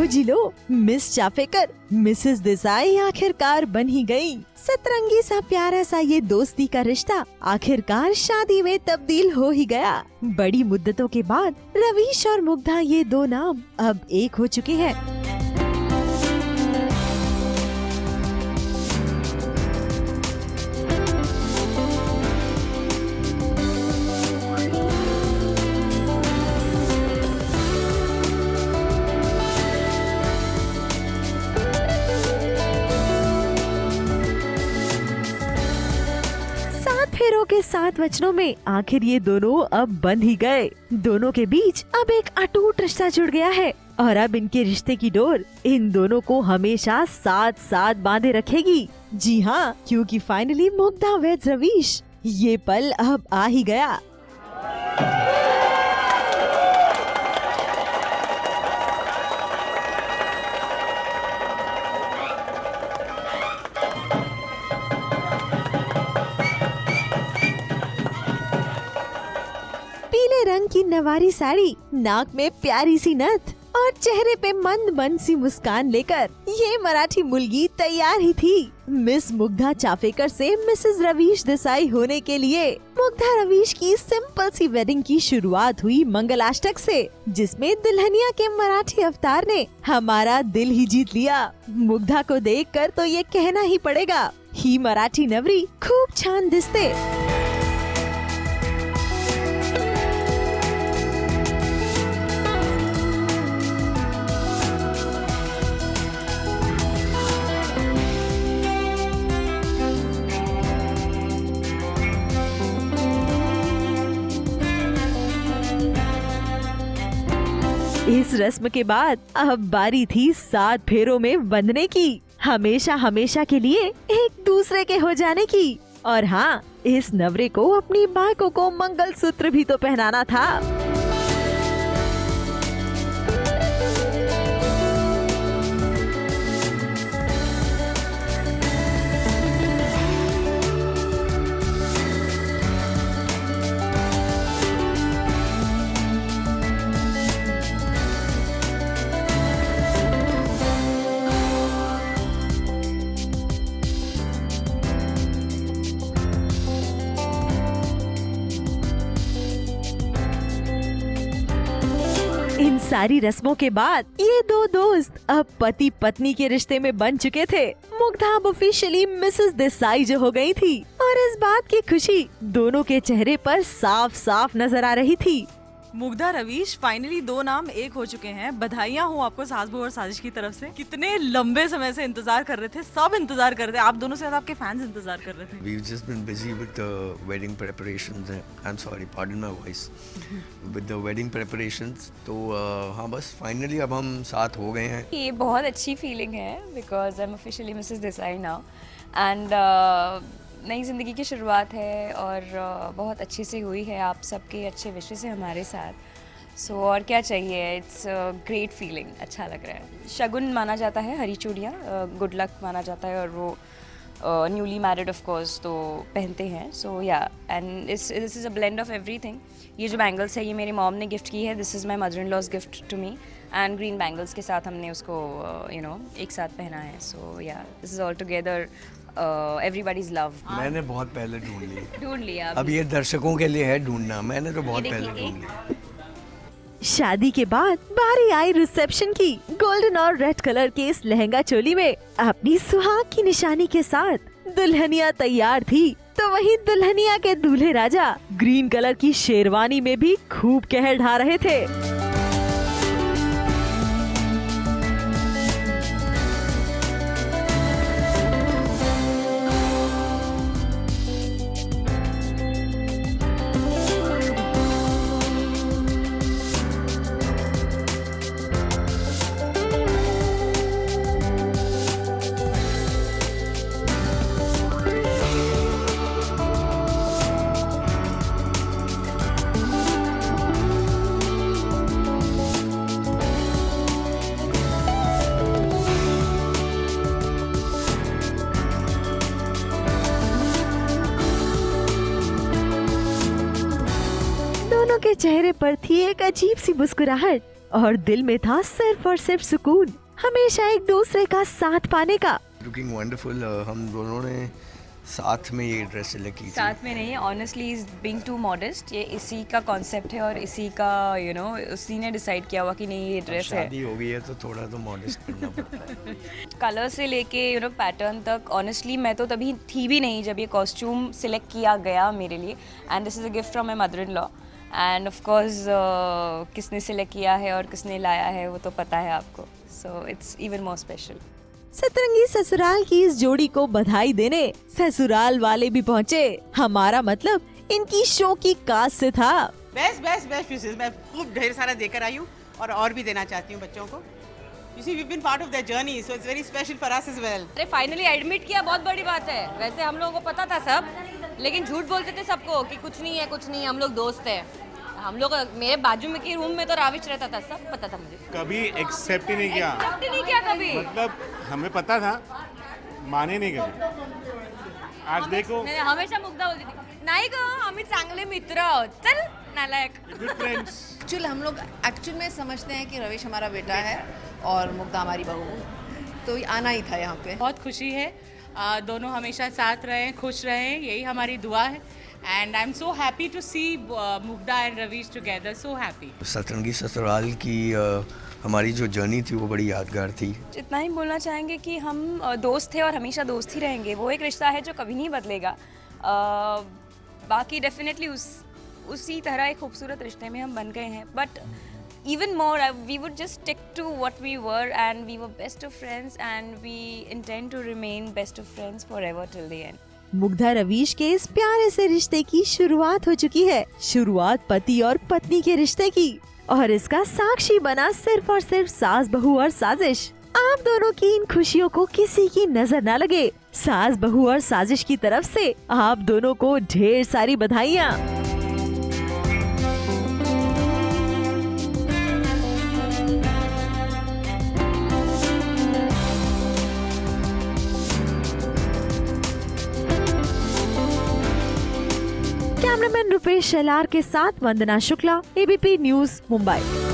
जी लो, miss Chapekar Mrs Desai आखिरकार बन ही गयी। सतरंगी सा प्यारा सा ये दोस्ती का रिश्ता आखिरकार शादी में तब्दील हो ही गया। बड़ी मुद्दतों के बाद रवीश और मुग्धा ये दो नाम अब एक हो चुके हैं। फेरों के 7 वचनों में आखिर ये दोनों अब बंध ही गए। दोनों के बीच अब एक अटूट रिश्ता जुड़ गया है और अब इनके रिश्ते की डोर इन दोनों को हमेशा साथ साथ बांधे रखेगी। जी हाँ, क्योंकि फाइनली मुग्धा वेड्स रवीश ये पल अब आ ही गया। पीले रंग की नवारी साड़ी, नाक में प्यारी सी नथ और चेहरे पे मंद मंद सी मुस्कान लेकर ये मराठी मुलगी तैयार ही थी मिस मुग्धा चाफेकर से मिसेस रवीश देसाई होने के लिए। मुग्धा रवीश की सिंपल सी वेडिंग की शुरुआत हुई मंगलाष्टक से, जिसमें दुल्हनिया के मराठी अवतार ने हमारा दिल ही जीत लिया। मुग्धा को देखकर तो ये कहना ही पड़ेगा, ही मराठी नवरी खूब छान दिसते। इस रस्म के बाद अब बारी थी 7 फेरों में बंधने की, हमेशा हमेशा के लिए एक दूसरे के हो जाने की। और हाँ, इस नवरे को अपनी बाकों को मंगलसूत्र भी तो पहनाना था। इन सारी रस्मों के बाद ये दो दोस्त अब पति पत्नी के रिश्ते में बन चुके थे। मुग्धा अब ऑफिशियली मिसेस देसाई जो हो गई थी और इस बात की खुशी दोनों के चेहरे पर साफ साफ नजर आ रही थी। मुग्धा रवीश फाइनली 2 नाम एक हो चुके हैं। बधाइयाँ हो आपको सास बहू और साजिश की तरफ से। कितने लंबे समय से इंतजार कर रहे थे, सब इंतजार कर रहे थे, आप दोनों से ज्यादा आपके फैंस इंतजार कर रहे थे। We've just been busy with the wedding preparations. I'm sorry, pardon my voice. With the wedding preparations, तो हाँ बस फाइनली अब हम साथ हो गए हैं। ये बहुत अच्छी फीलिंग है because I am officially Mrs Desai now and नई ज़िंदगी की शुरुआत है और बहुत अच्छी सी हुई है आप सबके अच्छे विशेष से हमारे साथ। सो और क्या चाहिए, इट्स ग्रेट फीलिंग, अच्छा लग रहा है। शगुन माना जाता है, हरी चूड़ियाँ गुड लक माना जाता है और वो न्यूली मैरिड ऑफ कोर्स तो पहनते हैं। सो या and this is a blend of everything. ये जो बैंगल्स है ये मेरी मॉम ने गिफ्ट की है, this is my mother in law's gift to me and green bangles के साथ हमने उसको एक साथ पहना है। सो या this is all together everybody's love. मैंने बहुत पहले ढूंढ लिया। अब ये दर्शकों के लिए है ढूंढना, मैंने तो बहुत पहले ढूंढ लिया। शादी के बाद बारी आई रिसेप्शन की। गोल्डन और रेड कलर के इस लहंगा चोली में अपनी सुहाग की निशानी के साथ दुल्हनिया तैयार थी, तो वहीं दुल्हनिया के दूल्हे राजा ग्रीन कलर की शेरवानी में भी खूब कहर ढा रहे थे। दोनों के चेहरे पर थी एक अजीब सी मुस्कुराहट। और दिल में था सिर्फ और सिर्फ सुकून, हमेशा एक दूसरे का साथ पाने का। Looking wonderful. हम दोनों ने साथ में ये ड्रेस सिलेक्ट की थी। साथ में नहीं, honestly is being too modest, ये इसी का कॉन्सेप्ट है और इसी का उसी ने डिसाइड किया हुआ कि नहीं ये ड्रेस है। शादी हो गई है तो थोड़ा तो मॉडेस्ट करना पड़ता है। कलर से लेके पैटर्न तक, ऑनेस्टली मैं तो तभी थी भी नहीं जब ये कॉस्ट्यूम सिलेक्ट किया गया मेरे लिए, and this is a gift from my mother in law. End of course किसने सिलेक्ट किया है और किसने लाया है वो तो पता है आपको, so it's even more special. सतरंगी ससुराल की इस जोड़ी को बधाई देने ससुराल वाले भी पहुँचे। हमारा मतलब इनकी शो की कास्ट से था। बेस्ट बेस्ट बेस्ट विशेस मैं खूब ढेर सारा देकर आई हूँ और भी देना चाहती हूँ बच्चों को। You see, we've been part of their journey, so it's very special for us as well. अरे फाइनली एडमिट किया, बहुत बड़ी बात है। वैसे हम लोगों को पता था सब, लेकिन झूठ बोलते थे सबको कि कुछ नहीं है, हम लोग दोस्त हैं। हम लोग, मेरे बाजू में की रूम में तो राविश रहता था, सब पता था मुझे। कभी एक्सेप्ट ही नहीं किया, एक्सेप्ट ही नहीं किया कभी। मतलब हमें पता था, माने नहीं कभी। आज देखो मैंने हमेशा मुग्धा बोलती थी, नाही गं आम्ही चांगले मित्र आहोत, चल नालायक। Good friends. एक्चुअल हम लोग एक्चुअल में समझते हैं कि रविश हमारा बेटा है और मुग्धा हमारी बहू, तो आना ही था यहाँ पे। बहुत खुशी है, दोनों हमेशा साथ रहें, खुश रहें, यही हमारी दुआ है। And I am so happy to see Mugdha and Ravish together, so happy. Satrangi Sasural की हमारी जो जर्नी थी वो बड़ी यादगार थी। इतना ही बोलना चाहेंगे कि हम दोस्त थे और हमेशा दोस्त ही रहेंगे। वो एक रिश्ता है जो कभी नहीं बदलेगा। बाकी डेफिनेटली उसी तरह एक खूबसूरत रिश्ते में हम बन गए हैं, but even more we would just stick to what we were, and we were best of friends, and we intend to remain best of friends forever till the end. Mugdha Ravish के इस प्यारे से रिश्ते की शुरुआत हो चुकी है। शुरुआत पति और पत्नी के रिश्ते की, और इसका साक्षी बना सिर्फ और सिर्फ सास बहू और साजिश। आप दोनों की इन खुशियों को किसी की नजर न लगे। सास बहू और साजिश की तरफ से आप दोनों को ढेर सारी बधाइयाँ। कैमरामैन रुपेश शेलार के साथ वंदना शुक्ला, एबीपी न्यूज, मुंबई।